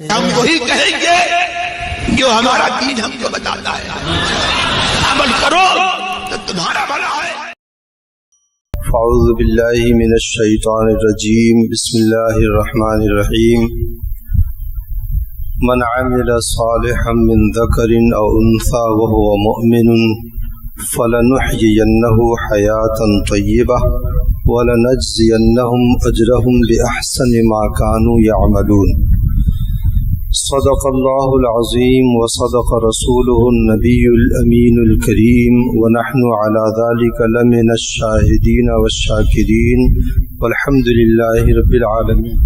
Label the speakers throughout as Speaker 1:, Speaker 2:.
Speaker 1: ہم وہی کہیں گے جو ہمارا دین ہم کو بتاتا ہے. عمل کرو تو تمہارا بھلا ہے.
Speaker 2: اعوذ باللہ من الشیطان الرجیم. بسم اللہ الرحمن الرحیم. من عمل صالحا من ذکر او انثى وهو مؤمن فلنحيينه حیاة طیبہ ولنجزینهم اجرهم بأحسن ما كانوا يعملون. صدق اللہ العظیم وصدق رسوله النبی الامین الکریم ونحن على ذلك لمن الشاہدین والشاکرین والحمد للہ رب العالمین.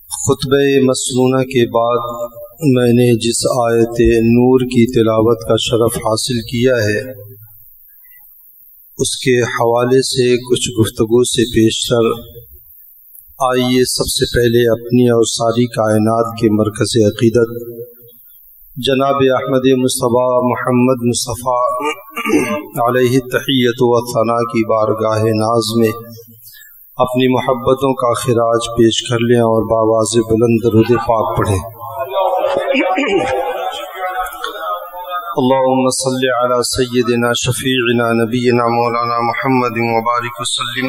Speaker 2: خطبہ مسنونہ کے بعد میں نے جس آیت نور کی تلاوت کا شرف حاصل کیا ہے اس کے حوالے سے کچھ گفتگو سے پیشتر آئیے سب سے پہلے اپنی اور ساری کائنات کے مرکز عقیدت جناب احمد مصطفیٰ محمد مصطفیٰ علیہ التحیۃ و ثنا کی بارگاہ ناز میں اپنی محبتوں کا خراج پیش کر لیں اور باواز بلند درود پاک پڑھیں. اللهم صل على سيدنا شفيعنا نبينا مولانا محمد وبارك وسلم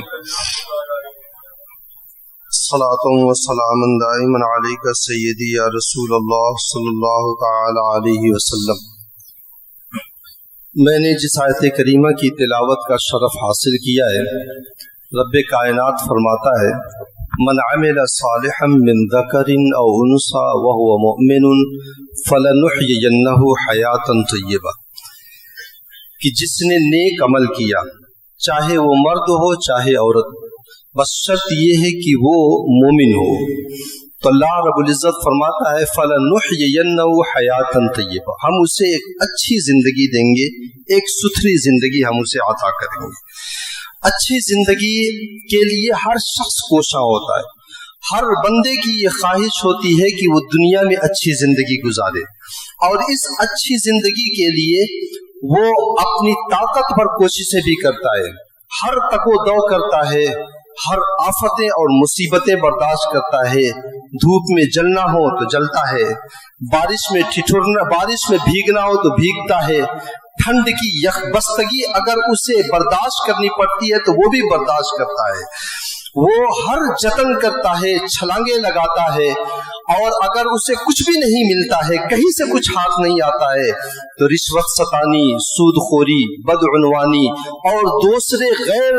Speaker 2: صلاة وسلاما دائما عليك سيدي يا رسول الله صلى الله تعالى عليه وسلم. میں نے جس آیت کریمہ کی تلاوت کا شرف حاصل کیا ہے رب کائنات فرماتا ہے من عمل صالحا من ذکر او انثى وهو مؤمن فلنحيينه حیاة طیبہ، کہ جس نے نیک عمل کیا چاہے وہ مرد ہو چاہے عورت، بس شرط یہ ہے کہ وہ مومن ہو. تو اللہ رب العزت فرماتا ہے فلنحيينه حیاة طیبہ، ہم اسے ایک اچھی زندگی دیں گے، ایک ستھری زندگی ہم اسے عطا کریں گے. اچھی زندگی کے لیے ہر شخص کوشاں ہوتا ہے، ہر بندے کی یہ خواہش ہوتی ہے کہ وہ دنیا میں اچھی زندگی گزارے، اور اس اچھی زندگی کے لیے وہ اپنی طاقت پر کوششیں بھی کرتا ہے، ہر تک و دو کرتا ہے، ہر آفتیں اور مصیبتیں برداشت کرتا ہے. دھوپ میں جلنا ہو تو جلتا ہے، بارش میں بھیگنا ہو تو بھیگتا ہے، ٹھنڈ کی یک بستگی اگر اسے برداشت کرنی پڑتی ہے تو وہ بھی برداشت کرتا ہے. وہ ہر جتن کرتا ہے، چھلانگے لگاتا ہے، اور اگر اسے کچھ بھی نہیں ملتا ہے، کہیں سے کچھ ہاتھ نہیں آتا ہے تو رشوت ستانی، سود خوری، بدعنوانی اور دوسرے غیر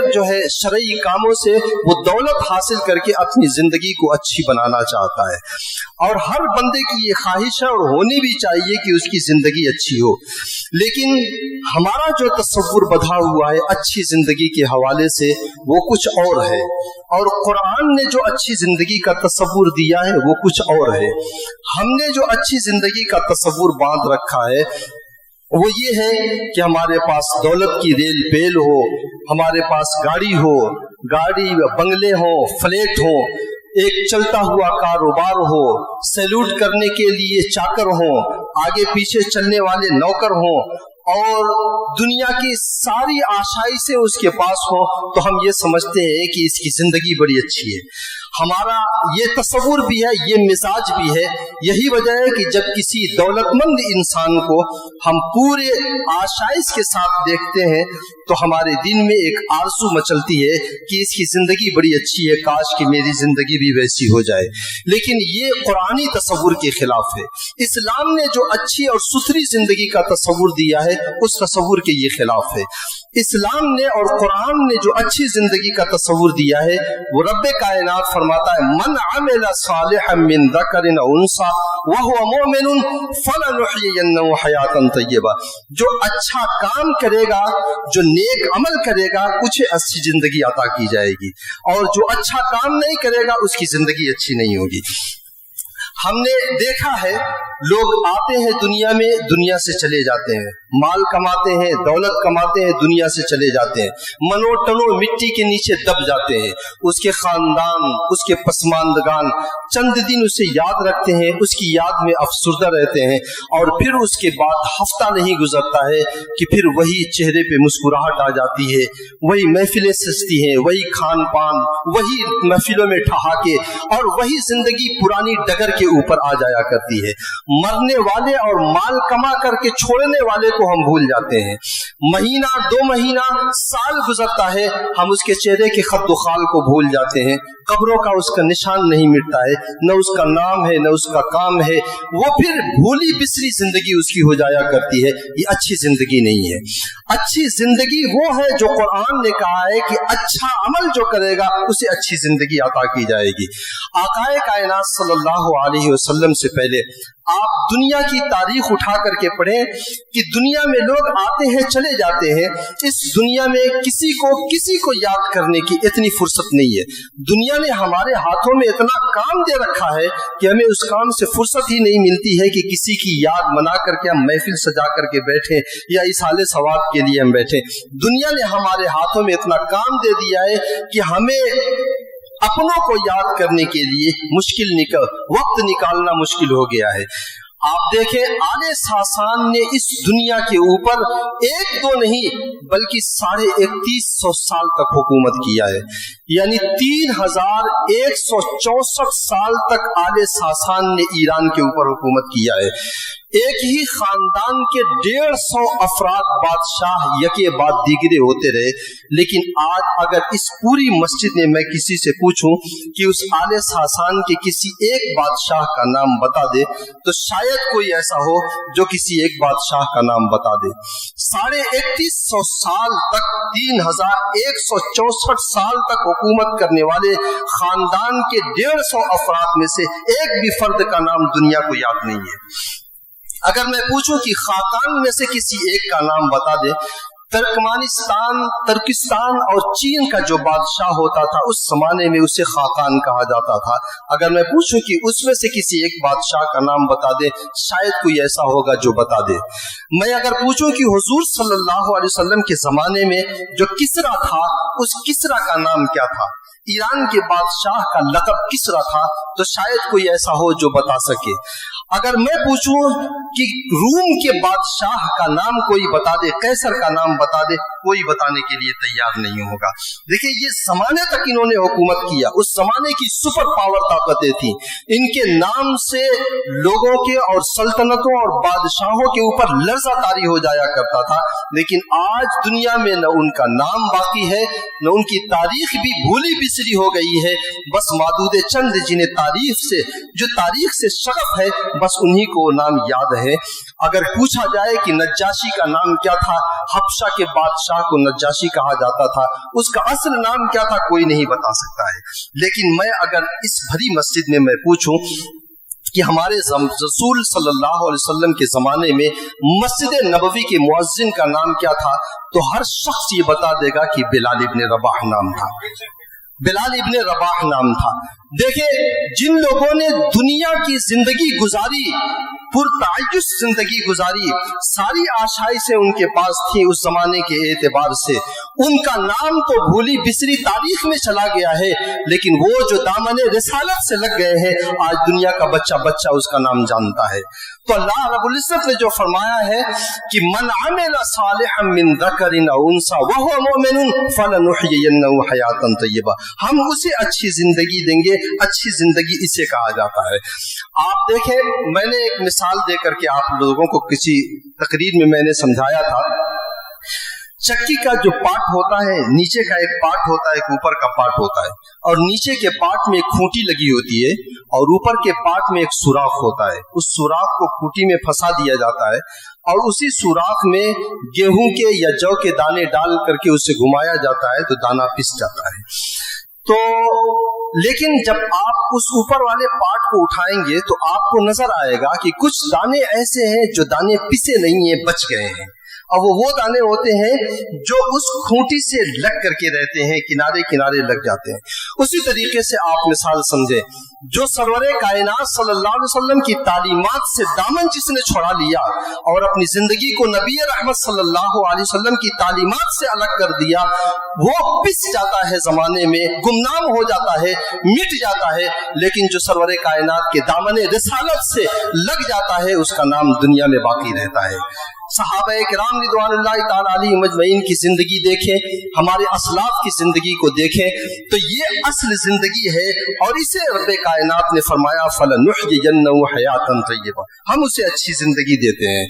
Speaker 2: شرعی کاموں سے وہ دولت حاصل کر کے اپنی زندگی کو اچھی بنانا چاہتا ہے. اور ہر بندے کی یہ خواہش ہے اور ہونی بھی چاہیے کہ اس کی زندگی اچھی ہو. لیکن ہمارا جو تصور بدھا ہوا ہے اچھی زندگی کے حوالے سے وہ کچھ اور ہے، اور قرآن نے جو اچھی زندگی کا تصور دیا ہے وہ کچھ اور ہے. ہم نے جو اچھی زندگی کا تصور باندھ رکھا ہے وہ یہ ہے کہ ہمارے پاس دولت کی ریل پیل ہو، ہمارے پاس گاڑی ہو، گاڑی بنگلے ہو، فلیٹ ہو، ایک چلتا ہوا کاروبار ہو، سیلوٹ کرنے کے لیے چاکر ہوں، آگے پیچھے چلنے والے نوکر ہوں، اور دنیا کی ساری آشائشیں اس کے پاس ہوں، تو ہم یہ سمجھتے ہیں کہ اس کی زندگی بڑی اچھی ہے. ہمارا یہ تصور بھی ہے، یہ مزاج بھی ہے. یہی وجہ ہے کہ جب کسی دولت مند انسان کو ہم پورے آشائش کے ساتھ دیکھتے ہیں تو ہمارے دل میں ایک آرزو مچلتی ہے کہ اس کی زندگی بڑی اچھی ہے، کاش کہ میری زندگی بھی ویسی ہو جائے. لیکن یہ قرآنی تصور کے خلاف ہے. اسلام نے جو اچھی اور ستھری زندگی کا تصور دیا ہے اس تصور کے یہ خلاف ہے. اسلام نے اور قرآن نے جو اچھی زندگی کا تصور دیا ہے وہ رب کائنات فرماتا ہے من عمل صالحا من ذکر او انثى وهو مؤمن فلنحيينه حیاة طیبہ، جو اچھا کام کرے گا، جو نیک عمل کرے گا، اسے اچھی زندگی عطا کی جائے گی، اور جو اچھا کام نہیں کرے گا اس کی زندگی اچھی نہیں ہوگی. ہم نے دیکھا ہے लोग आते हैं दुनिया में, दुनिया से चले जाते हैं, माल कमाते हैं, दौलत कमाते हैं, दुनिया से चले जाते हैं, मनो टनो मिट्टी के नीचे दब जाते हैं। उसके खानदान, उसके पसमानदगान चंद दिन उसे याद रखते हैं, उसकी याद में अफसुर्दा रहते हैं, और फिर उसके बाद हफ्ता नहीं गुजरता है कि फिर वही चेहरे पे मुस्कुराहट आ जाती है, वही महफिलें सजती हैं, वही खान पान, वही महफिलों में ठहाके, और वही जिंदगी पुरानी डगर के ऊपर आ जाया करती है। मरने वाले और माल कमा करके छोड़ने वाले को हम भूल जाते हैं। महीना, 2 महीना, साल गुजरता है, हम उसके चेहरे के खत खाल को भूल जाते हैं। कब्रों का उसका निशान नहीं मिटता है, न उसका नाम है, न उसका काम है। वो फिर भूली बिसरी जिंदगी उसकी हो जाया करती है। ये अच्छी जिंदगी नहीं है। अच्छी जिंदगी वो है जो कुरान ने कहा है कि अच्छा अमल जो करेगा उसे अच्छी जिंदगी अता की जाएगी। आकाए कायनात सल्लल्लाहु अलैहि वसल्लम से पहले आप दुनिया की तारीख उठा करके पढ़ें कि दुनिया में लोग आते हैं, चले जाते हैं। इस दुनिया में किसी को याद करने की इतनी फुर्सत नहीं है। दुनिया ने हमारे हाथों में इतना काम दे रखा है कि हमें उस काम से फुर्सत ही नहीं मिलती है कि किसी की याद मना करके हम महफिल सजा करके बैठे या इस हाले सवाब के लिए हम बैठे। दुनिया ने हमारे हाथों में इतना काम दे दिया है कि हमें अपनों को याद करने के लिए वक्त निकालना मुश्किल हो गया है। आप देखें, आले सासान ने इस दुनिया के ऊपर 1-2 नहीं बल्कि 3150 साल तक हुकूमत किया है। यानी 3164 साल तक आले सासान ने ईरान के ऊपर हुकूमत किया है। एक ही खानदान के 150 अफराद बादशाह यके बाद दीगरे होते रहे। लेकिन आज अगर इस पूरी मस्जिद में मैं किसी से पूछूं कि उस आले सासान के किसी एक बादशाह का नाम बता दे, तो शायद कोई ऐसा हो जो किसी एक बादशाह का नाम बता दे। 3150 साल तक, 3164 साल तक हुकूमत करने वाले खानदान के 150 अफराद में से एक भी फर्द का नाम दुनिया को याद नहीं है। अगर मैं पूछूं कि खाकान में से किसी एक का नाम बता दे, तुर्किस्तान और चीन का जो बादशाह होता था उस जमाने में उसे खाकान कहा जाता था। अगर मैं पूछूं कि उसमें से किसी एक बादशाह का नाम बता दे, शायद कोई ऐसा होगा जो बता दे। मैं अगर पूछूं कि हुजूर सल्लल्लाहु अलैहि वसल्लम के जमाने में जो किसरा था, उस किसरा का नाम क्या था, ईरान के बादशाह का लक़ब किसरा था, तो शायद कोई ऐसा हो जो बता सके। अगर मैं पूछूं कि रूम के बादशाह का नाम कोई बता दे, कैसर का नाम बता दे, कोई बताने के लिए तैयार नहीं होगा। देखिए, ये जमाने तक इन्होंने हुकूमत किया, उस जमाने की सुपर पावर ताकतें थी। इनके नाम से लोगों के और सल्तनतों और बादशाहों के ऊपर लर्जा तारी हो जाया करता था। लेकिन आज दुनिया में न उनका नाम बाकी है, न उनकी तारीख भी भूली बिसरी हो गई है। बस मादूदे चंद जिन्हें तारीख से शगफ है, बस उन्हीं को नाम याद है। अगर पूछा जाए कि नज्जाशी का नाम क्या था, हबशा के बादशाह को नज्जाशी कहा जाता था, उसका असल नाम क्या था कोई नहीं बता सकता है। लेकिन मैं अगर इस भरी मस्जिद में मैं पूछूं कि हमारे रसूल सल्लल्लाहु अलैहि वसल्लम के जमाने में मस्जिद नबवी के मुअज्जिन का नाम क्या था, तो हर शख्स ये बता देगा कि बिलाल इब्न रबाह नाम था। बिलाल इब्न रबाह नाम था। देखिए, जिन लोगों ने दुनिया की जिंदगी गुजारी, पुरतायुश जिंदगी गुजारी, सारी आशाएं उनके पास थी उस जमाने के एतबार से, उनका नाम तो भूली बिसरी तारीख में चला गया है। लेकिन वो जो दामने रिसालत से लग गए हैं, आज दुनिया का बच्चा बच्चा उसका नाम जानता है। तो अल्लाह रब्बुल इज्जत ने जो फरमाया है कि मन अमिला सालिहन मिन ज़करिन औ उन्सा व हुवा मुमिनुन फलनुहयिन्नहु हयातन तय्यबा, हम उसे अच्छी जिंदगी देंगे। अच्छी जिंदगी इसे कहा जाता है। आप देखें, मैंने एक मिसाल दे करके आप लोगों को किसी तकरीर में मैंने समझाया था, चक्की का जो पार्ट होता है, नीचे का एक पार्ट होता है, एक ऊपर का पार्ट होता है, और नीचे के पार्ट में एक खूंटी लगी होती है और ऊपर के पार्ट में एक सुराख होता है। उस सुराख को खूंटी में फंसा दिया जाता है और उसी सुराख में गेहूं के या जौ के दाने डाल करके उसे घुमाया जाता है तो दाना पिस जाता है। तो लेकिन जब आप उस ऊपर वाले पार्ट को उठाएंगे तो आपको नजर आएगा कि कुछ दाने ऐसे हैं जो दाने पिसे नहीं है, बच गए हैं, اور وہ दाने होते हैं जो उस खूंटी से लग करके रहते हैं, किनारे किनारे लग जाते हैं। उसी तरीके से आप मिसाल समझे, जो सरवरे कायनात सल्लल्लाहु अलैहि वसल्लम की तालीमात से दामन जिसने छुड़ा लिया और अपनी जिंदगी को नबी रहमत सल्लल्लाहु अलैहि वसल्लम की तालीमात से अलग कर दिया, वो पिस जाता है जमाने में, गुमनाम हो जाता है, मिट जाता है। लेकिन जो सरवरे कायनात के दामने रिसालत से लग जाता है, उसका नाम दुनिया में बाकी रहता है। सहाबा किराम रिज़वानुल्लाहि ताला अलैहिम अजमईन की जिंदगी देखें, हमारे असलाफ की जिंदगी को देखें, तो ये असल जिंदगी है। और इसे रब्बे कायनात ने फरमाया फलनुहयियन्नहु हयातन तय्यबा, हम उसे अच्छी जिंदगी देते हैं।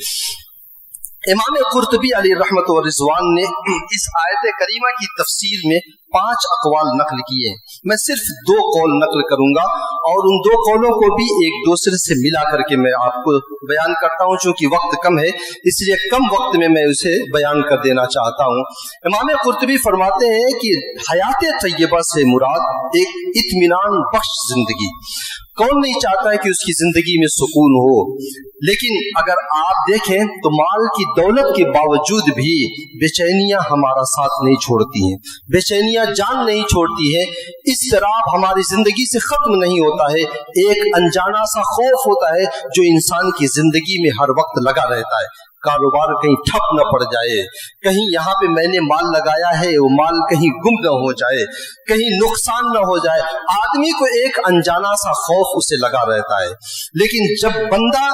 Speaker 2: इमाम कुर्तुबी अलैहि रहमत व रिज़वान ने इस आयत करीमा की तफसीर में 5 अक़वाल नकल किए। मैं सिर्फ 2 कौल नकल करूंगा और उन 2 कौलों को भी एक दूसरे से मिला करके मैं आपको बयान करता हूं। चूंकि वक्त कम है, इसलिए कम वक्त में मैं उसे बयान कर देना चाहता हूं। इमाम कुर्तुबी फरमाते हैं कि हयात तय्यबा से मुराद एक इत्मीनान बख्श जिंदगी। कौन नहीं चाहता है कि उसकी जिंदगी में सुकून हो, लेकिन अगर आप देखें तो माल की दौलत के बावजूद भी बेचैनियां हमारा साथ नहीं छोड़ती हैं, बेचैनियां जान नहीं छोड़ती है, इज़्तिराब हमारी जिंदगी से खत्म नहीं होता है। एक अनजाना सा खौफ होता है जो इंसान की जिंदगी में हर वक्त लगा रहता है। कारोबार कहीं ठप न पड़ जाए, कहीं यहाँ पे मैंने माल लगाया है वो माल कहीं गुम न हो जाए, कहीं नुकसान न हो जाए। आदमी को एक अनजाना सा खौफ उसे लगा रहता है। लेकिन जब बंदा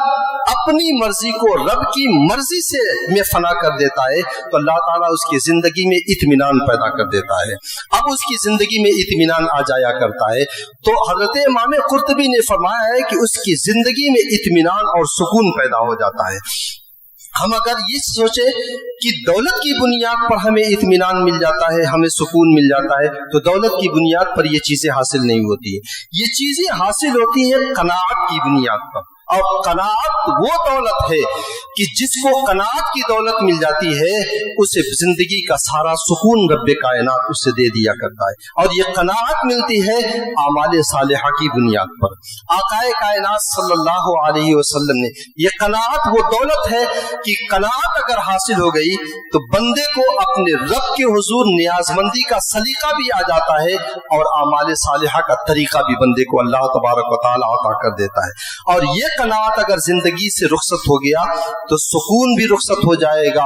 Speaker 2: अपनी मर्जी को रब की मर्जी से में फना कर देता है तो अल्लाह ताला उसकी जिंदगी में इत्मीनान पैदा कर देता है। अब उसकी जिंदगी में इत्मीनान आ जाया करता है। तो हजरत इमाम कुर्तुबी ने फरमाया है कि उसकी जिंदगी में इत्मीनान और सुकून पैदा हो जाता है। हम अगर ये सोचे कि दौलत की बुनियाद पर हमें इत्मीनान मिल जाता है, हमें सुकून मिल जाता है, तो दौलत की बुनियाद पर ये चीजें हासिल नहीं होती। ये चीजें हासिल होती है कनाअत की बुनियाद पर। और कनाअत वो दौलत है कि जिसको कनाअत की दौलत मिल जाती है उसे जिंदगी का सारा सुकून रब्बे कायनात उससे दे दिया करता है। और ये कनाअत मिलती है आमाले सालिहा की बुनियाद पर। आकाए कायनात सल्लल्लाहु अलैहि वसल्लम ने ये कनाअत वो दौलत है कि कनाअत अगर हासिल हो गई तो बंदे को अपने रब के हुजूर नियाजमंदी का सलीका भी आ जाता है और आमाले सालिहा का तरीका भी बंदे को अल्लाह तबारक व तआला अता कर देता है। और ये कनाअत अगर जिंदगी से रुखसत हो गया तो सुकून भी रुखसत हो जाएगा,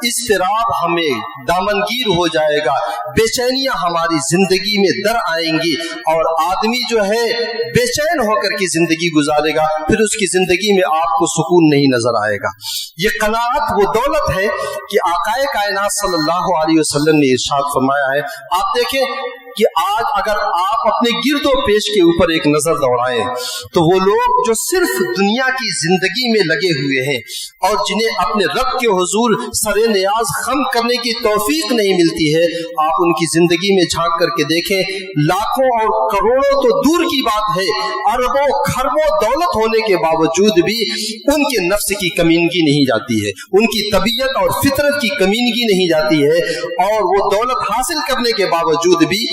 Speaker 2: इज़्तिराब हमें दामनगीर हो जाएगा, बेचैनियां हमारी जिंदगी में दर आएंगी और आदमी जो है बेचैन होकर की जिंदगी गुजारेगा, फिर उसकी जिंदगी में आपको सुकून नहीं नजर आएगा। ये कनाअत वो दौलत है कि आकाए कायनात सल्लल्लाहु अलैहि वसल्लम ने इरशाद फरमाया है। आप देखें कि आज अगर आप अपने गिरदो पेश के ऊपर एक नजर दौड़ाएं तो वो लोग जो सिर्फ दुनिया की जिंदगी में लगे हुए हैं और जिन्हें अपने रब के हुजूर सरे नियाज खम करने की तौफीक नहीं मिलती है, आप उनकी जिंदगी में झांक करके देखें, लाखों और करोड़ों तो दूर की बात है, अरबों खरबों दौलत होने के बावजूद भी उनके नफ्स की कमीनगी नहीं जाती है, उनकी तबीयत और फितरत की कमीनगी नहीं जाती है। और वो दौलत हासिल करने के बावजूद भी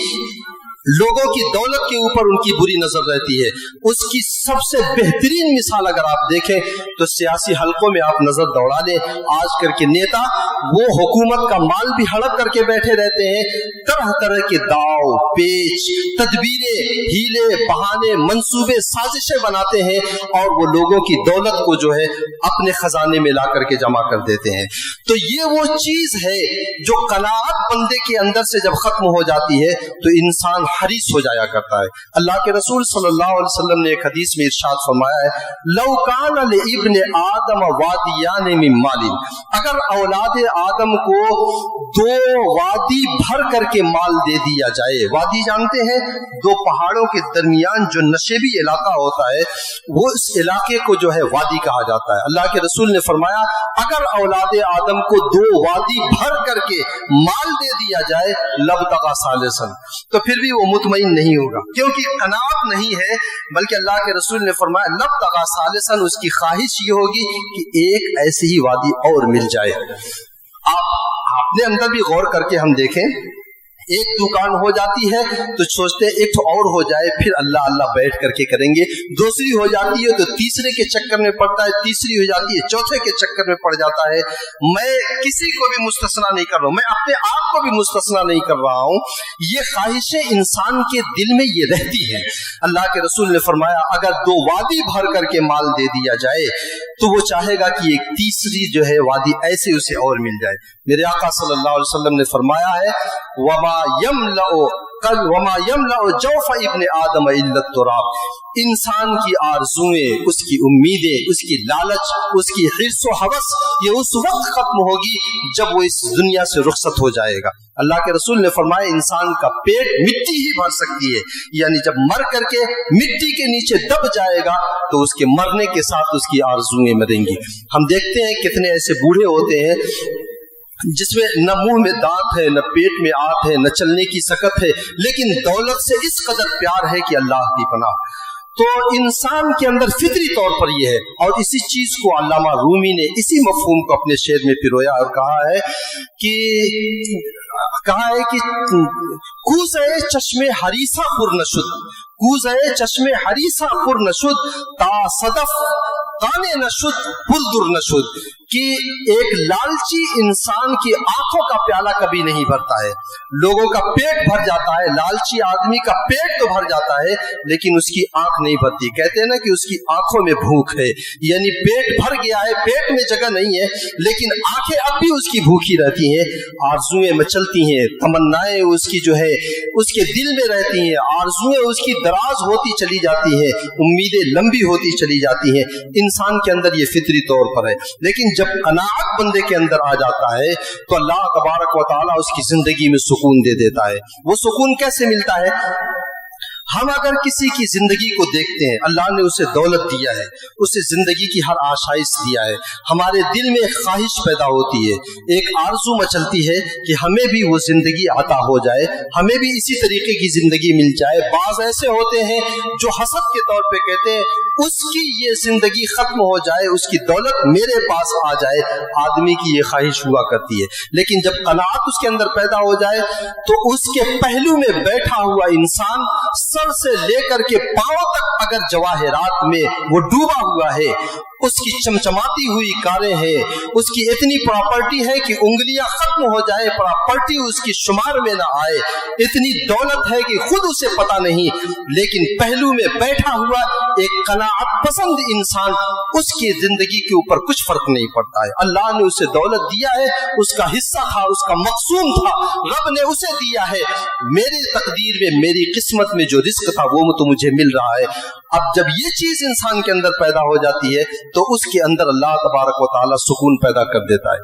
Speaker 2: लोगों की दौलत के ऊपर उनकी बुरी नजर रहती है। उसकी सबसे बेहतरीन मिसाल अगर आप देखें तो सियासी हलकों में आप नजर दौड़ा लें, आज कर के नेता वो हुकूमत का माल भी हड़प करके बैठे रहते हैं, तरह तरह के दाव पेच तदबीरें हीले बहाने मंसूबे साजिशें बनाते हैं और वो लोगों की दौलत को जो है अपने खजाने में ला करके जमा कर देते हैं। तो ये वो चीज है जो कनाअत बंदे के अंदर से जब खत्म हो जाती है तो इंसान हरीस हो जाया करता है। अल्लाह के रसूल सल्लल्लाहु अलैहि वसल्लम ने एक हदीस में इरशाद फरमाया है, लौ कान लिइब्न आदम वादियान मिन मालिन, अगर औलाद आदम को 2 वादी भर करके माल दे दिया जाए। वादी जानते हैं, 2 पहाड़ों के दरमियान जो नशेबी इलाका होता है वो इस इलाके को जो है वादी कहा जाता है। अल्लाह के रसूल ने फरमाया अगर औलाद आदम को 2 वादी भर करके माल दे दिया जाए लबतगा सालिसन, तो फिर भी वो मुतमईन नहीं होगा, क्योंकि कनाअत नहीं है। बल्कि अल्लाह के रसूल ने फरमाया लबतगा सालिसन, उसकी ख्वाहिश ये होगी कि एक ऐसी ही वादी और मिल जाए। आप अपने अंदर भी गौर करके हम देखें, एक दुकान हो जाती है तो सोचते हैं एक और हो जाए, फिर अल्लाह अल्लाह बैठ करके करेंगे। दूसरी हो जाती है तो तीसरे के चक्कर में पड़ता है, तीसरी हो जाती है चौथे के चक्कर में पड़ जाता है। मैं किसी को भी मुस्तस्ना नहीं कर रहा हूं, मैं अपने आप को भी मुस्तस्ना नहीं कर रहा हूं। ये ख्वाहिशें इंसान के दिल में ये रहती है। अल्लाह के रसूल ने फरमाया अगर 2 वादी भर करके माल दे दिया जाए तो वो चाहेगा कि एक तीसरी जो है वादी ऐसे उसे और मिल जाए। मेरे आका सल्लल्लाहु अलैहि वसल्लम ने फरमाया है वमा यमलअ जौफ इब्न आदम इल्ला तुराब, इंसान की आरज़ुएं, उसकी उम्मीदें, उसकी लालच, उसकी हिर्स व हवस ये उस वक्त खत्म होगी जब वो इस दुनिया से रुखसत हो जाएगा। अल्लाह के रसूल ने फरमाया इंसान का पेट मिट्टी ही भर सकती है, यानी जब मर करके मिट्टी के नीचे दब जाएगा तो उसके मरने के साथ उसकी आरज़ुएं मरेंगी। हम देखते हैं कितने ऐसे बूढ़े होते हैं जिसमें न मुंह में दांत है, न पेट में आंत है, न चलने की सकत है, लेकिन दौलत से इस कदर प्यार है कि अल्लाह की पनाह। तो इंसान के अंदर फितरी तौर पर यह है, और इसी चीज को अल्लामा रूमी ने इसी मफहूम को अपने शेर में पिरोया और कहा है कि कूज़े चश्मे हरीसा पुरनशुद, कूज़े चश्मे हरीसा पुरनशुद ता सदफ ताने नशुद पुरदुर नशुद, कि एक लालची इंसान की आंखों का प्याला कभी नहीं भरता है। लोगों का पेट भर जाता है, लालची आदमी का पेट तो भर जाता है लेकिन उसकी आंख नहीं भरती। कहते हैं ना कि उसकी आंखों में भूख है, यानी पेट भर गया है, पेट में जगह नहीं है लेकिन आंखें अब भी उसकी भूखी रहती हैं, आरजुएं मचलती हैं, तमन्नाएं उसकी जो है उसके दिल में रहती हैं, आरजुएं उसकी दराज होती चली जाती हैं, उम्मीदें लंबी होती चली जाती हैं। इंसान के अंदर ये फितरी तौर पर है। लेकिन जब कनाअत बंदे के अंदर आ जाता है तो अल्लाह तबारक व तआला उसकी जिंदगी में सुकून दे देता है। वो सुकून कैसे मिलता है? हम अगर किसी की जिंदगी को देखते हैं, अल्लाह ने उसे दौलत दिया है, उसे जिंदगी की हर आशाइश दिया है, हमारे दिल में एक ख्वाहिश पैदा होती है, एक आरजू मचलती है कि हमें भी वो जिंदगी अता हो जाए, हमें भी इसी तरीके की जिंदगी मिल जाए। बाज ऐसे होते हैं जो हसद के तौर पे कहते हैं उसकी ये जिंदगी खत्म हो जाए, उसकी दौलत मेरे पास आ जाए, आदमी की ये ख्वाहिश हुआ करती है। लेकिन जब कनाअत उसके अंदर पैदा हो जाए तो उसके पहलू में बैठा हुआ इंसान सर से लेकर के पांव तक अगर जवाहरात में वो डूबा हुआ है, उसकी चमचमाती हुई कारें हैं, उसकी इतनी प्रॉपर्टी है कि उंगलियां खत्म हो जाए, प्रॉपर्टी उसकी शुमार में ना आए, इतनी दौलत है कि खुद उसे पता नहीं, लेकिन पहलू में बैठा हुआ एक कनाअत पसंद इंसान, उसकी जिंदगी के ऊपर कुछ फर्क नहीं पड़ता है। अल्लाह ने उसे दौलत दिया है, उसका हिस्सा था, उसका मकसूम था, रब ने उसे दिया है। मेरी तकदीर में, मेरी किस्मत में जो रिस्क था वो तो मुझे मिल रहा है। अब जब ये चीज इंसान के अंदर पैदा हो जाती है तो उसके अंदर अल्लाह तबारक व तआला सुकून पैदा कर देता है।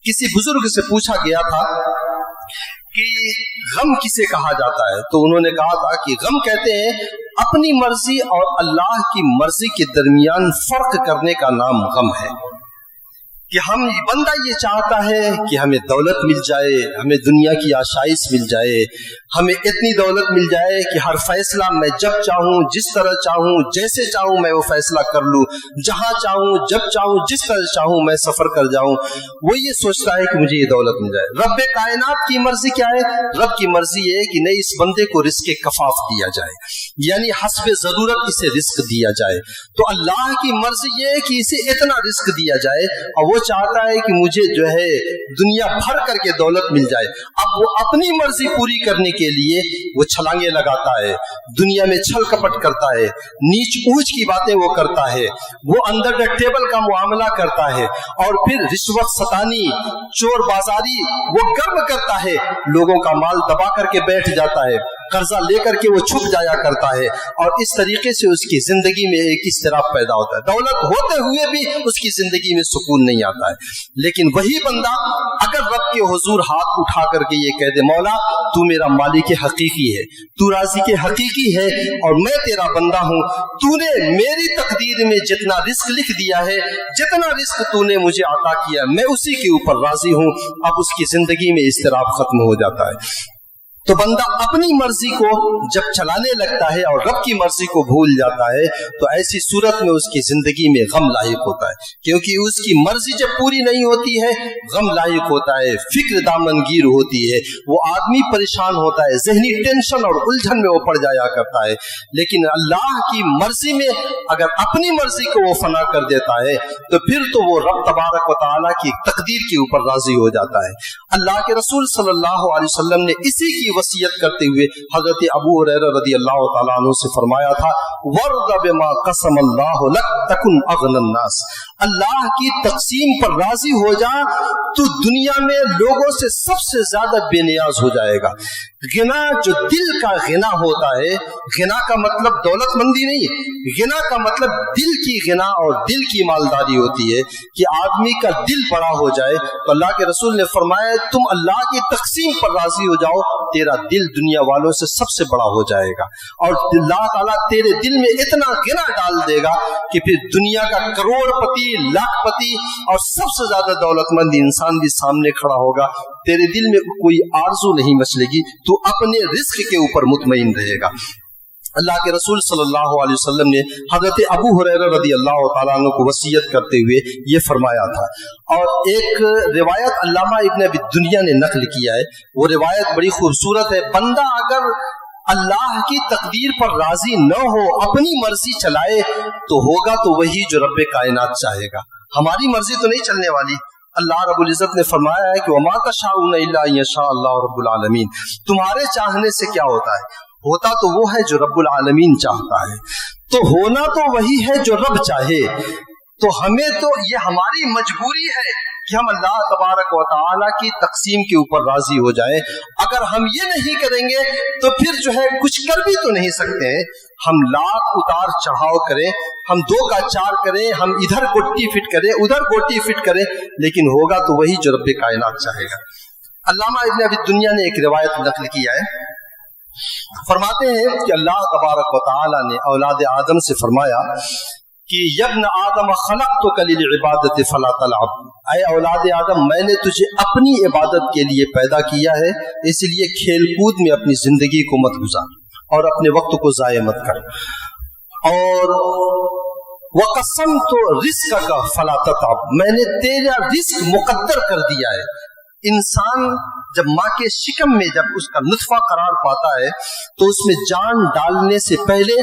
Speaker 2: किसी बुजुर्ग से पूछा गया था कि गम किसे कहा जाता है, तो उन्होंने कहा था कि गम कहते हैं अपनी मर्जी और अल्लाह की मर्जी के दरमियान फर्क करने का नाम गम है। कि हम बंदा ये चाहता है कि हमें दौलत मिल जाए, हमें दुनिया की आशाइश मिल जाए, हमें इतनी दौलत मिल जाए कि हर फैसला मैं जब चाहूं, जिस तरह चाहूं, जैसे चाहूं मैं वो फैसला कर लूं, जहां चाहूं, जब चाहूं, जिस तरह चाहूं मैं सफर कर जाऊं। वो ये सोचता है कि मुझे ये दौलत मिल जाए। रब कायनात की मर्जी क्या है? रब की मर्जी है कि नहीं, इस बंदे को रिस्क कफाफ दिया जाए, यानी हस्बे जरूरत इसे रिस्क दिया जाए। तो अल्लाह की मर्जी ये है कि इसे इतना रिस्क दिया जाए, और वो चाहता है कि मुझे जो है दुनिया भर करके दौलत मिल जाए। अब वो अपनी मर्जी पूरी करने के लिए वो छलांगे लगाता है, दुनिया में छल कपट करता है, नीच ऊंच की बातें वो करता है, वो अंडर द टेबल का मुआमला करता है, और फिर रिश्वत सतानी, चोर बाजारी वो गर्म करता है, लोगों का माल दबा करके बैठ जाता है, कर्जा लेकर के वो छुप जाया करता है, और इस तरीके से उसकी जिंदगी में एक इस्तिराब पैदा होता है। दौलत होते हुए भी उसकी जिंदगी में सुकून नहीं आता है। लेकिन वही बंदा अगर रब के हुजूर हाथ उठा करके ये कह दे, मौला तू मेरा मालिक हकीकी है, तू राज़ी के हकीकी है और मैं तेरा बंदा हूं, तूने मेरी तकदीर में जितना रिस्क लिख दिया है, जितना रिस्क तूने मुझे अता किया, मैं उसी के ऊपर राजी हूं। अब उसकी जिंदगी में इस्तिराब खत्म हो जाता है। तो बंदा अपनी मर्जी को जब चलाने लगता है और रब की मर्जी को भूल जाता है तो ऐसी सूरत में उसकी जिंदगी में गम लाहिक होता है, क्योंकि उसकी मर्जी जब पूरी नहीं होती है गम लाहिक होता है, फिक्र दामनगीर होती है, वो आदमी परेशान होता है, ज़हनी टेंशन और उलझन में वो पड़ जाया करता है। लेकिन अल्लाह की मर्जी में अगर अपनी मर्जी को वो फना कर देता है तो फिर तो वो रब तबारक व तआला की तकदीर के ऊपर राजी हो जाता है। अल्लाह के रसूल सल्लल्लाहु अलैहि वसल्लम ने इसी की वसीयत करते हुए हजरत अबू हुरैरा रदियल्लाहु ताला अन्हु से फरमाया था, वर्द बिमा कसम अल्लाहु लक तकुन अगनन नास, अल्लाह की तकसीम पर राजी हो जा तो दुनिया में लोगों से सबसे ज्यादा बेनियाज हो जाएगा। गिना जो दिल का गिना होता है, गिना का मतलब दौलतमंदी नहीं, गिना का मतलब दिल की गिना और दिल की मालदारी होती है कि आदमी का दिल बड़ा हो जाए। तो अल्लाह के रसूल ने फरमाया तुम अल्लाह की तकसीम पर राजी हो जाओ, तेरा दिल दुनिया वालों से सबसे बड़ा हो जाएगा और अल्लाह ताला तेरे दिल में इतना गिना डाल देगा कि फिर दुनिया का करोड़पति, लाखपति और सबसे ज्यादा दौलतमंद इंसान भी सामने खड़ा होगा, तेरे दिल में कोई आरजू नहीं मचलेगी, तू अपने रिस्क के ऊपर मुतमईन रहेगा। अल्लाह के रसूल सल्लल्लाहु अलैहि वसल्लम ने हजरत अबू हुरैरा रदियल्लाहु ताला अन्हु को वसीयत करते हुए ये फरमाया था। और एक रिवायत अल्लामा इब्न अबी दुनिया ने नकल किया है, वो रिवायत बड़ी खूबसूरत है। बंदा अगर अल्लाह की तकदीर पर राजी न हो, अपनी मर्जी चलाए तो होगा तो वही जो रब्बे कायनात चाहेगा, हमारी मर्जी तो नहीं चलने वाली। अल्लाह रब्बुल इज्जत ने फरमाया है कि वमा तशाऊन इल्ला यशा अल्लाह रब्बुल आलमीन, तुम्हारे चाहने से क्या होता है, होता तो वो है जो रब्बुल आलमीन चाहता है, तो होना तो वही है जो रब चाहे। तो हमें तो ये हमारी मजबूरी है कि हम अल्लाह तबारक व तआला की तकसीम के ऊपर राजी हो जाएं। अगर हम ये नहीं करेंगे तो फिर जो है कुछ कर भी तो नहीं सकते हैं। हम लाख उतार चढ़ाव करें, हम 2 का 4 करें, हम इधर गोटी फिट करें, उधर गोटी फिट करें, लेकिन होगा तो वही जो रब्बे कायनात चाहेगा। अल्लामा इब्न अबी दुनिया ने एक रिवायत नकल किया है, फरमाते हैं कि अल्लाह तबारक व तआला ने औलाद आदम से फरमाया कि यब्न आदम खलक़तुका लिल इबादति फला तलअब, ऐ औलाद आदम मैंने तुझे अपनी इबादत के लिए पैदा किया है, इसलिए खेल कूद में अपनी जिंदगी को मत गुजार और अपने वक्त को जाया मत कर। और वक़सम तो रिस्क का फला ततअब, मैंने तेरा रिस्क मुकद्दर कर दिया है। इंसान जब माँ के शिकम में जब उसका नुत्फा करार पाता है तो उसमें जान डालने से पहले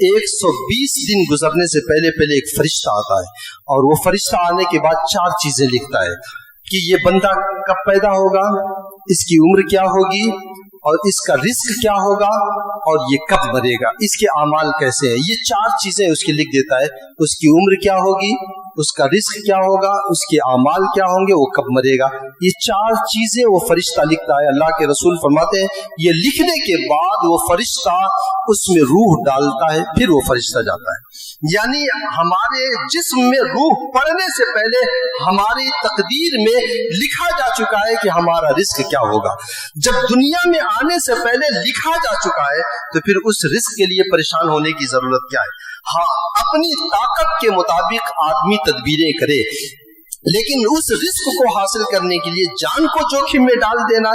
Speaker 2: 120 दिन गुजरने से पहले एक फरिश्ता आता है और वो फरिश्ता आने के बाद 4 चीजें लिखता है कि ये बंदा कब पैदा होगा, इसकी उम्र क्या होगी और इसका रिस्क क्या होगा और ये कब मरेगा, इसके आमाल कैसे हैं। ये 4 चीजें उसकी लिख देता है, उसकी उम्र क्या होगी, उसका रिस्क क्या होगा, उसके आमाल क्या होंगे, वो कब मरेगा, ये 4 चीजें वो फरिश्ता लिखता है। अल्लाह के रसूल फरमाते हैं ये लिखने के बाद वो फरिश्ता उसमें रूह डालता है, फिर वो फरिश्ता जाता है। यानी हमारे जिस्म में रूह पड़ने से पहले हमारी तकदीर में लिखा जा चुका है कि हमारा रिस्क क्या होगा। जब दुनिया में आने से पहले लिखा जा चुका है तो फिर उस रिस्क के लिए परेशान होने की जरूरत क्या है। हाँ, अपनी ताकत के मुताबिक आदमी तदबीरें करे, लेकिन उस रिस्क को हासिल करने के लिए जान को जोखिम में डाल देना,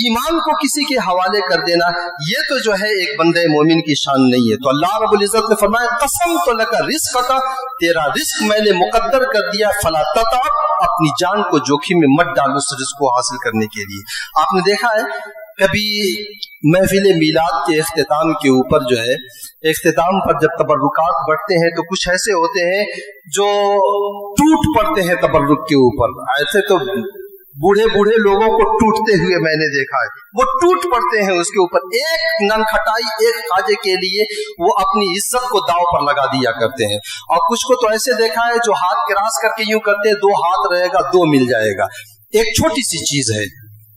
Speaker 2: ईमान को किसी के हवाले कर देना, ये तो जो है एक बंदे मोमिन की शान नहीं है। तो अल्लाह रब्बुल इज्जत ने फरमाया कसम तो लगा रिस्क का, तेरा रिस्क मैंने मुकद्दर कर दिया, फला ततअब, अपनी जान को जोखिम में मत डालो उस रिस्क को हासिल करने के लिए। आपने देखा है कभी महफिल मीलाद के इख्तिताम के ऊपर जो है, इख्तिताम पर जब तबर्रुकात बढ़ते हैं तो कुछ ऐसे होते हैं जो टूट पड़ते हैं तबर्रुक के ऊपर। ऐसे तो बूढ़े बूढ़े लोगों को टूटते हुए मैंने देखा है, वो टूट पड़ते हैं उसके ऊपर, एक ननखटाई एक खाजे के लिए वो अपनी इज्जत को दाव पर लगा दिया करते हैं। और कुछ को तो ऐसे देखा है जो हाथ क्रॉस करके यूं करते हैं, 2 हाथ रहेगा 2 मिल जाएगा। एक छोटी सी चीज है,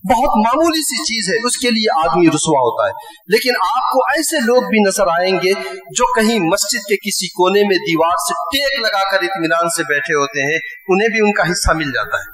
Speaker 2: बहुत मामूली सी चीज है, उसके लिए आदमी रुसवा होता है। लेकिन आपको ऐसे लोग भी नजर आएंगे जो कहीं मस्जिद के किसी कोने में दीवार से टेक लगाकर इत्मीनान से बैठे होते हैं, उन्हें भी उनका हिस्सा मिल जाता है।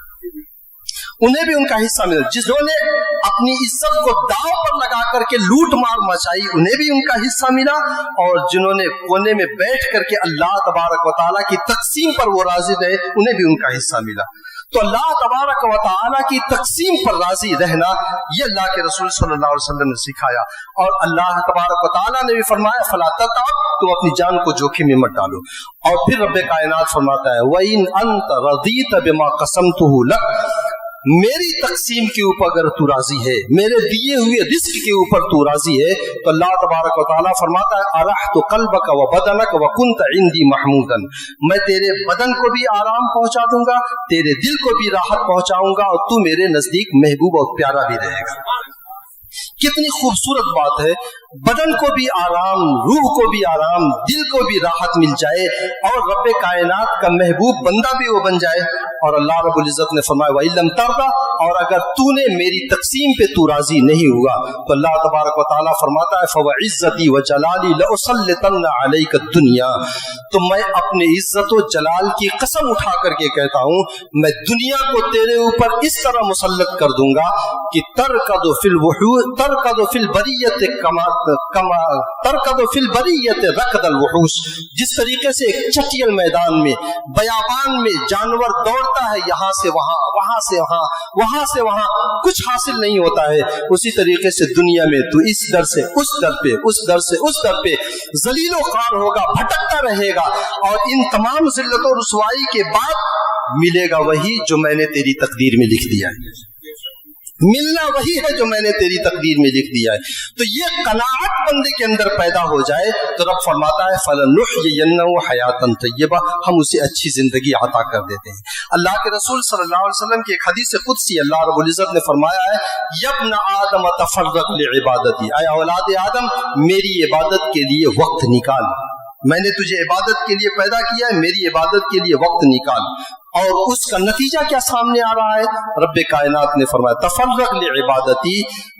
Speaker 2: उन्हें भी उनका हिस्सा मिला। जिन्होंने अपनी इज्जत को दांव पर लगा करके लूट मार मचाई, उन्हें भी उनका हिस्सा मिला। और जिन्होंने कोने में बैठ करके अल्लाह तबारक व तआला की तकसीम पर वो राजी रहे, उन्हें भी उनका हिस्सा मिला। तो अल्लाह तबारक व तआला की तकसीम पर राजी रहना, ये अल्लाह के रसूल सल्लल्लाहु अलैहि वसल्लम ने सिखाया। और अल्लाह तबारक व तआला ने भी फरमाया, फला ततअब, तुम अपनी जान को जोखिम में मत डालो। और फिर रब्बे कायनात फरमाता है, व इन अंत रदीत बिमा कसमतुहु लक, मेरी तकसीम के ऊपर अगर तू राजी है, मेरे दिए हुए रिस्क के ऊपर तू राजी है, तो अल्लाह तबारक व तआला फरमाता है, अरहतु क़ल्बक व बदनक व कुन्त इंदी महमूदन, मैं तेरे बदन को भी आराम पहुंचा दूंगा, तेरे दिल को भी राहत पहुंचाऊंगा, और तू मेरे नजदीक महबूब और प्यारा भी रहेगा। कितनी खूबसूरत बात है, बदन को भी आराम, रूह को भी आराम, दिल को भी राहत मिल जाए, और रब्बे कायनात का महबूब बंदा भी वो बन जाए। और अल्लाह रब्बुल इज्जत ने फरमाया, वइल्लम तर्दा, और अगर तूने मेरी तकसीम पे तू राजी नहीं हुआ, तो अल्लाह तबारक व तआला फरमाता है, फवइज्जती व जलाली लउसल्लितन्न अलैका दुनिया, तो मैं अपने इज्जत व जलाल की कसम उठा करके कहता हूँ, मैं दुनिया को तेरे ऊपर इस तरह मुसल्लत कर दूंगा कि तरकदु फिल बरियत रकदल वहूश, जिस तरीके से एक चटियल मैदान में, बयाबान में जानवर दौड़ता है, यहाँ से वहाँ, वहाँ से वहाँ, वहाँ से वहाँ, कुछ हासिल नहीं होता है, उसी तरीके से दुनिया में तू इस दर से उस दर पे, उस दर से उस दर पे जलीलो ख्वार होगा, भटकता रहेगा, और इन तमाम जिल्लत और रुसवाई के बाद मिलेगा वही जो मैंने तेरी तकदीर में लिख दिया है, मिलना वही है जो मैंने तेरी तकदीर में लिख दिया है। तो ये कनाअत बंदे के अंदर पैदा हो जाए, तो रब फरमाता है, फलनुहयियन्नहु हयातन तय्यबा, हम उसे अच्छी जिंदगी अता कर देते हैं। अल्लाह के रसूल सल्लल्लाहु अलैहि वसल्लम की एक हदीस कुदसी अल्लाह रब्बुल इज्जत ने फरमाया है, यब्न आदम तफर्रक लिइबादती, ऐ औलाद आदम, मेरी इबादत के लिए वक्त निकाल, मैंने तुझे इबादत के लिए पैदा किया है, मेरी इबादत के लिए वक्त निकाल। और उसका नतीजा क्या सामने आ रहा है, रब्बे कायनात ने फरमाया, तफर्रक लिइबादती,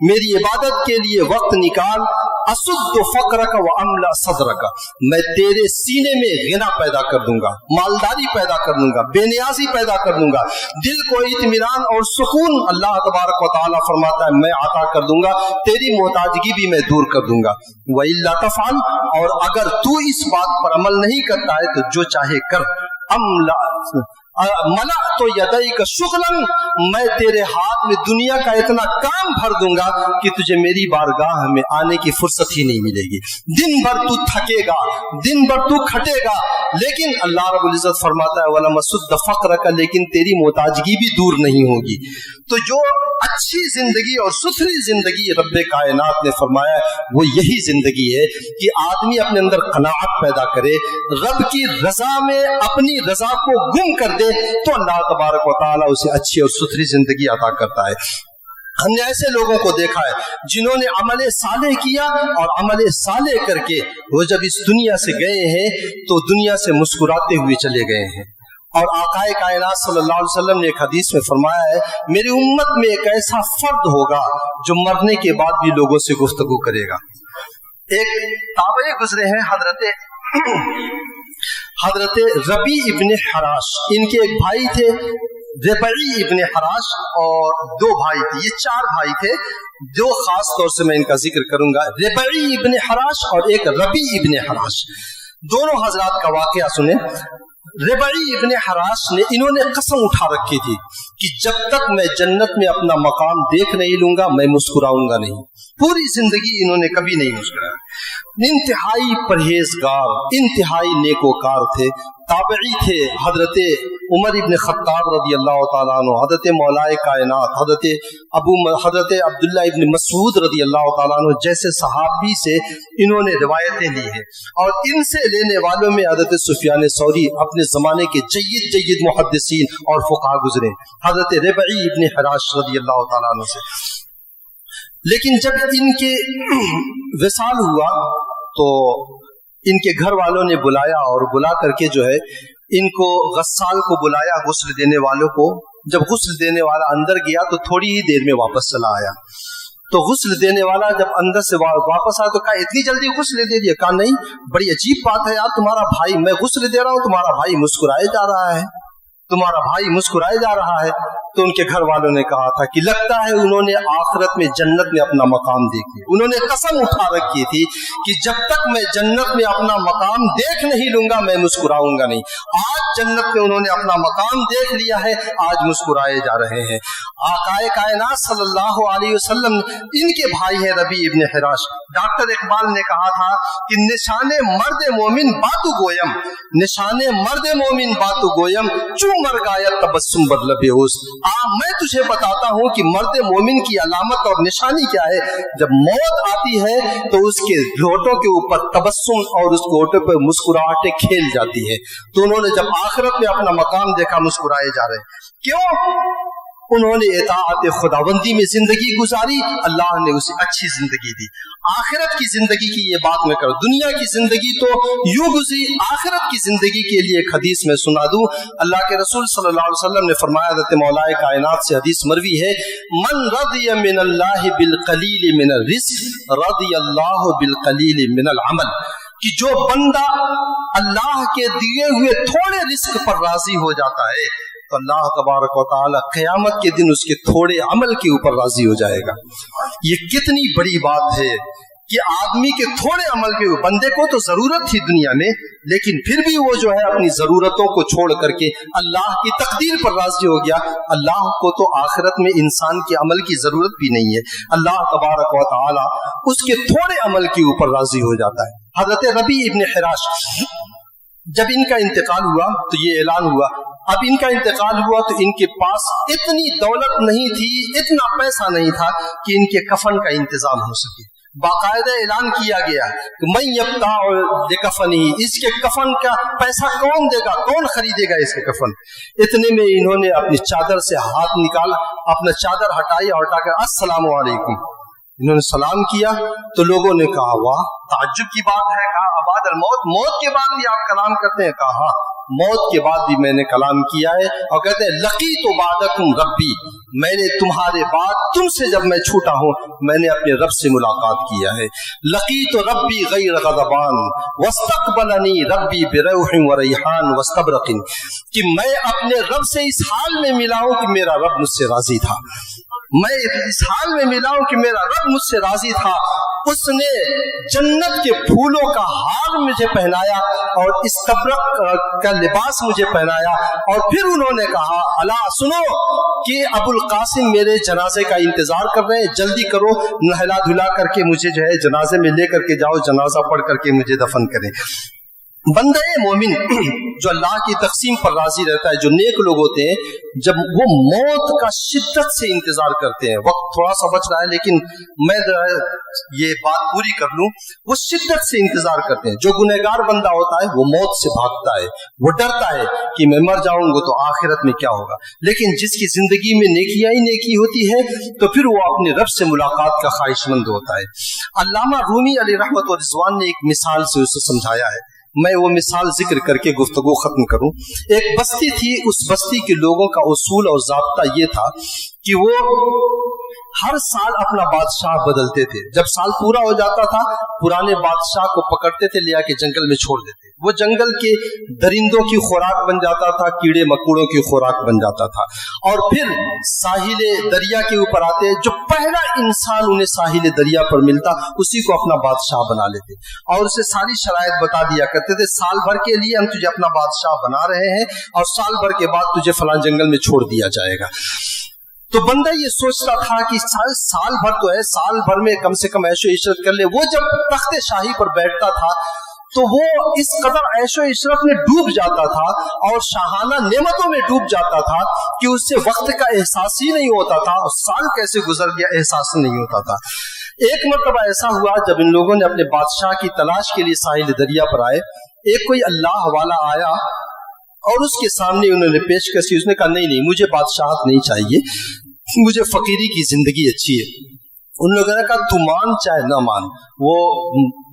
Speaker 2: मेरी इबादत के लिए वक्त निकाल, असुद्दु फक़रक व अमला सदरक, मैं तेरे सीने में गिना पैदा कर दूंगा, मालदारी पैदा कर दूंगा, बेनियाजी पैदा कर दूंगा, दिल को इत्मीनान और सुकून अल्लाह तबारक व तआला फरमाता है मैं अता कर दूंगा, तेरी मोहताजगी भी मैं दूर कर दूंगा। व इल्ला तफ़अल, और अगर तू इस बात पर अमल नहीं करता है तो जो चाहे कर, अमला मला तो यदई का शुगलन, मैं तेरे हाथ में दुनिया का इतना काम भर दूंगा कि तुझे मेरी बारगाह में आने की फुर्सत ही नहीं मिलेगी। दिन भर तू थकेगा, दिन भर तू खटेगा, लेकिन अल्लाह रब्बुल इज्जत फरमाता है, वला मसुद्द फ़क़रक, लेकिन तेरी मोहताजगी भी दूर नहीं होगी। तो जो अच्छी जिंदगी और सुथरी जिंदगी रब्बे कायनात ने फरमाया वो यही जिंदगी है कि आदमी अपने अंदर कनाअत पैदा करे, रब की रजा में अपनी रजा को गुम कर दे, तो अल्लाह तबारक व तआला उसे अच्छी और सुथरी जिंदगी अता करता है। हमने ऐसे लोगों को देखा है जिन्होंने अमले साले किया, और अमले साले करके वो जब इस दुनिया से गए हैं तो दुनिया से मुस्कुराते हुए चले गए हैं। और आकाए कायनात सल्लल्लाहु अलैहि वसल्लम ने एक हदीस में फरमाया है, मेरी उम्मत में एक ऐसा फर्द होगा जो मरने के बाद भी लोगों से गुफ्तगू करेगा। एक ताबई गुजरे हैं हजरत रबी इब्ने हराश, इनके एक भाई थे रबई इब्ने हराश, और दो भाई थे, ये चार भाई थे, जो खास तौर से मैं इनका जिक्र करूंगा, रबई इब्ने हराश और एक रबी इब्ने हराश। दोनों हजरात का वाकया सुने। रबई इब्ने हराश ने, इन्होंने कसम उठा रखी थी कि जब तक मैं जन्नत में अपना मकाम देख नहीं लूंगा मैं मुस्कुराऊंगा नहीं। पूरी जिंदगी इन्होंने कभी नहीं मुस्कुराया। इंतहाई परहेजगार, इंतहाई नेकोकार थे, ताबई थे। हजरत उमर इब्ने खत्ताब रज़ी अल्लाह तआला अन्हु, हजरत मौलाए कायनात हजरत अब्दुल्लाह इब्ने मसूद रज़ी अल्लाह तआला अन्हु जैसे सहाबी से इन्होंने रिवायतें ली हैं, और इनसे लेने वालों में हजरत सुफियान सौरी अपने जमाने के जय्यद मुहद्दिसीन और फुक़हा गुजरे, हजरत रबई इब्ने हराश रज़ी अल्लाह तआला अन्हु से। लेकिन जब इनके विसाल हुआ तो इनके घर वालों ने बुलाया, और बुला करके जो है इनको गस्साल को बुलाया, गुस्ल देने वालों को। जब गुस्ल देने वाला अंदर गया तो थोड़ी ही देर में वापस चला आया। तो गुस्ल देने वाला जब अंदर से वापस आया तो कहा, इतनी जल्दी गुस्ल दे दिया? कहा नहीं, बड़ी अजीब बात है यार, तुम्हारा भाई, मैं गुस्ल दे रहा हूँ, तुम्हारा भाई मुस्कुराए जा रहा है, तुम्हारा भाई मुस्कुराए जा रहा है। तो उनके घर वालों ने कहा था कि लगता है उन्होंने आखिरत में जन्नत में अपना मकाम देख लिया। उन्होंने कसम उठा रखी थी कि जब तक मैं जन्नत में अपना मकाम देख नहीं लूंगा मैं मुस्कुराऊंगा नहीं। आज जन्नत में उन्होंने अपना मकाम देख लिया है, आज मुस्कुराए जा रहे हैं। आकाए कायनात सल्लल्लाहु अलैहि वसल्लम, इनके भाई है रबी इब्न हिराश। डॉक्टर इकबाल ने कहा था कि निशाने मर्द मोमिन बातु गोयम, निशाने मर्द मोमिन बातु गोयम, चू मर गायत तबस्सुम बदल बेहोश। मैं तुझे बताता हूँ कि मर्द मोमिन की अलामत और निशानी क्या है। जब मौत आती है तो उसके होठों के ऊपर तबस्सुम और उस होठों पर मुस्कुराहटें खेल जाती है। तो उन्होंने जब आखिरत में अपना मकाम देखा मुस्कुराए जा रहे। क्यों? उन्होंने इताअत खुदाबंदी में जिंदगी गुजारी, अल्लाह ने उसे अच्छी जिंदगी दी। आखिरत की जिंदगी की ये बात मैं करूं, दुनिया की जिंदगी तो यूं गुजरी, आखिरत की जिंदगी के लिए एक हदीस में सुना दूं। अल्लाह के रसूल सल्लल्लाहु अलैहि वसल्लम ने फरमाया, हज़रत मौलाए कायनात से हदीस मरवी है, मन रदिया मिनल्लाहि बिल कलील मिनर रिज़्क़ रदियल्लाहु बिल कलील मिनल अमल, कि जो बंदा अल्लाह के दिए हुए थोड़े रिस्क पर राजी हो जाता है तो अल्लाह तबारक व तआला क़यामत के दिन उसके थोड़े अमल के ऊपर राजी हो जाएगा। ये कितनी बड़ी बात है कि आदमी के थोड़े अमल के ऊपर, बंदे को तो जरूरत थी दुनिया में, लेकिन फिर भी वो जो है अपनी जरूरतों को छोड़ करके अल्लाह की तकदीर पर राजी हो गया। अल्लाह को तो आखिरत में इंसान के अमल की जरूरत भी नहीं है, अल्लाह तबारक व तआला उसके थोड़े अमल के ऊपर राजी हो जाता है। हज़रत रबी इब्न हिराश, जब इनका इंतकाल हुआ तो ये ऐलान हुआ, अब इनका इंतकाल हुआ तो इनके पास इतनी दौलत नहीं थी, इतना पैसा नहीं था कि इनके कफन का इंतजाम हो सके। बाकायदा ऐलान किया गया कि मैं यब्ता और कफनी, इसके कफन का पैसा कौन देगा, कौन खरीदेगा इसके कफन। इतने में इन्होंने अपनी चादर से हाथ निकाला, अपना चादर हटाई और हटाकर अस्सलामु अलैकुम, इन्होंने सलाम किया तो लोगों ने कहा वाह ताज्जुब की बात है, कहा अबादल मौत, मौत के बाद भी आप कलाम करते हैं? कहा हाँ, मौत के बाद भी मैंने कलाम किया है। और कहते हैं लकी तो बादकुम रब्बी, मैंने तुम्हारे बाद तुमसे जब मैं छूटा हूँ मैंने अपने रब से मुलाकात किया है। लकी तो रब्बी गैर गज़बान वस्तक़बलनी रब्बी बिरौहिन व रैहान वस्तबरकिन, कि मैं अपने रब से इस हाल में मिला हूँ कि मेरा रब मुझसे राजी था, मैं इस हाल में मिला हूं कि मेरा रब मुझसे राजी था। उसने जन्नत के फूलों का हार मुझे पहनाया और इस्तबरक का लिबास मुझे पहनाया, और फिर उन्होंने कहा अला सुनो कि अबुल कासिम मेरे जनाजे का इंतजार कर रहे हैं, जल्दी करो, नहला धुला करके मुझे जो है जनाजे में ले करके जाओ, जनाजा पढ़ करके मुझे दफन करें। बंदे मोमिन जो अल्लाह की तक़सीम पर राजी रहता है, जो नेक लोग होते हैं, जब वो मौत का शिद्दत से इंतजार करते हैं, वक्त थोड़ा सा बच रहा है लेकिन मैं ये बात पूरी कर लूं, वो शिद्दत से इंतजार करते हैं। जो गुनहगार बंदा होता है वो मौत से भागता है, वो डरता है कि मैं मर जाऊंगा तो आखिरत में क्या होगा। लेकिन जिसकी जिंदगी में नेकियां ही नेकी होती है तो फिर वो अपने रब से मुलाकात का ख्वाहिशमंद होता है। अल्लामा रूमी अलैहि रहमत व रिज़वान ने एक मिसाल से उसे समझाया है, मैं वो मिसाल जिक्र करके गुफ्तगू खत्म करूं। एक बस्ती थी, उस बस्ती के लोगों का उसूल और ज़ाब्ता ये था कि वो हर साल अपना बादशाह बदलते थे। जब साल पूरा हो जाता था पुराने बादशाह को पकड़ते थे, ले आके जंगल में छोड़ देते। वो जंगल के दरिंदों की खुराक बन जाता था, कीड़े मकोड़ों की खुराक बन जाता था। और फिर साहिले दरिया के ऊपर आते, जो पहला इंसान उन्हें साहिले दरिया पर मिलता उसी को अपना बादशाह बना लेते और उसे सारी शराइत बता दिया करते थे, साल भर के लिए हम तुझे अपना बादशाह बना रहे हैं और साल भर के बाद तुझे फलां जंगल में छोड़ दिया जाएगा। तो बंदा ये सोचता था कि साल भर तो है, साल भर में कम से कम ऐशो इशरत कर ले। वो जब तख्ते शाही पर बैठता था तो वो इस कदर ऐशो इशरत में डूब जाता था और शाहाना नेमतों में डूब जाता था कि उससे वक्त का एहसास ही नहीं होता था, और साल कैसे गुजर गया एहसास नहीं होता था। एक मरतबा ऐसा हुआ जब इन लोगों ने अपने बादशाह की तलाश के लिए साहिल दरिया पर आए, एक कोई अल्लाह वाला आया और उसके सामने उन्होंने पेशकश की। उसने कहा नहीं नहीं, मुझे बादशाहत नहीं चाहिए, मुझे फकीरी की जिंदगी अच्छी है। उन लोगों ने कहा तू मान चाहे ना मान, वो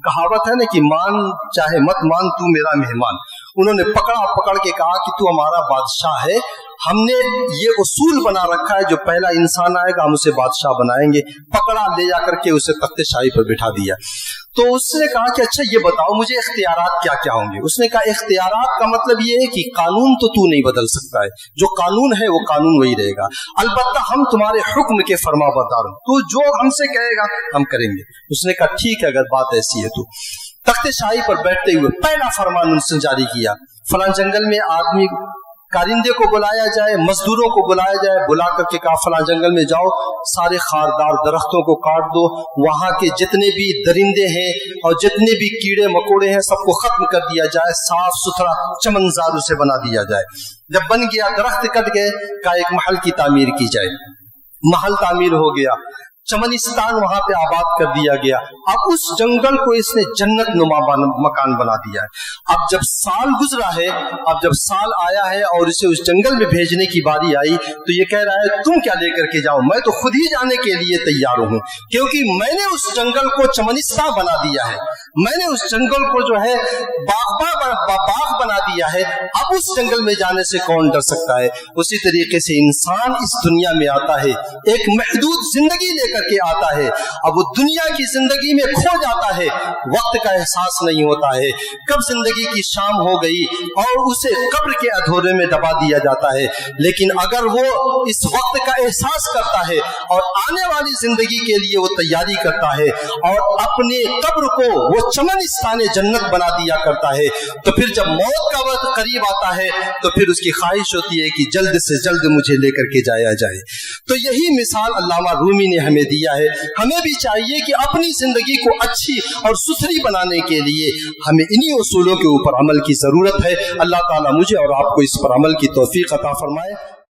Speaker 2: कहावत है ना कि मान चाहे मत मान, तू मेरा मेहमान। उन्होंने पकड़ के कहा कि तू हमारा बादशाह है, हमने ये उसूल बना रखा है जो पहला इंसान आएगा हम उसे बादशाह बनाएंगे। पकड़ा, ले जाकर के उसे तख्ते शाही पर बिठा दिया। تو उसने कहा कि अच्छा ये बताओ मुझे इख्तियारात क्या क्या होंगे। उसने कहा इख्तियारात का मतलब ये है कि कानून तो तू नहीं बदल सकता है, जो कानून है वो कानून वही रहेगा, अलबत्ता हम तुम्हारे हुक्म के फरमाबरदार, तू जो हमसे कहेगा हम करेंगे। उसने कहा ठीक है अगर बात ऐसी है तो। तख्ते शाही पर बैठते हुए पहला फरमान उनसे जारी किया, फलां जंगल में आदमी कारिंदे को बुलाया जाए, मजदूरों को बुलाया जाए, बुला करके कहा फलां जंगल में जाओ, सारे खारदार दरख्तों को काट दो, वहां के जितने भी दरिंदे हैं और जितने भी कीड़े मकोड़े हैं सबको खत्म कर दिया जाए, साफ सुथरा चमनजार उसे बना दिया जाए। जब बन गया, दरख्त कट गए, का एक महल की तामीर की जाए। महल तामीर हो गया, चमनिस्तान वहां पे आबाद कर दिया गया। अब उस जंगल को इसने जन्नत नुमा मकान बना दिया है। अब जब साल गुजरा है, अब जब साल आया है और इसे उस जंगल में भेजने की बारी आई, तो ये कह रहा है तुम क्या लेकर के जाओ, मैं तो खुद ही जाने के लिए तैयार हूं, क्योंकि मैंने उस जंगल को चमनिस्तान बना दिया है, मैंने उस जंगल को जो है बाग बना दिया है। अब उस जंगल में जाने से कौन डर सकता है। उसी तरीके से इंसान इस दुनिया में आता है, एक महदूद जिंदगी लेकर के आता है, अब वो दुनिया की जिंदगी में खो जाता है, वक्त का एहसास नहीं होता है, कब जिंदगी की शाम हो गई और उसे कब्र के अधूरे में दबा दिया जाता है। लेकिन अगर वो इस वक्त का एहसास करता है और आने वाली जिंदगी के लिए वो तैयारी करता है और अपने कब्र को वो चमनिस्तान जन्नत बना दिया करता है, तो फिर जब मौत का वक्त करीब आता है तो फिर उसकी ख्वाहिश होती है कि जल्द से जल्द मुझे लेकर के जाया जाए। तो यही मिसाल अल्लामा रूमी ने हमें दिया है। हमें भी चाहिए कि अपनी जिंदगी को अच्छी और सुथरी बनाने के लिए हमें इन्हीं उसूलों के ऊपर अमल की जरूरत है। अल्लाह ताला मुझे और आपको इस पर अमल की तौफीक अता फरमाए।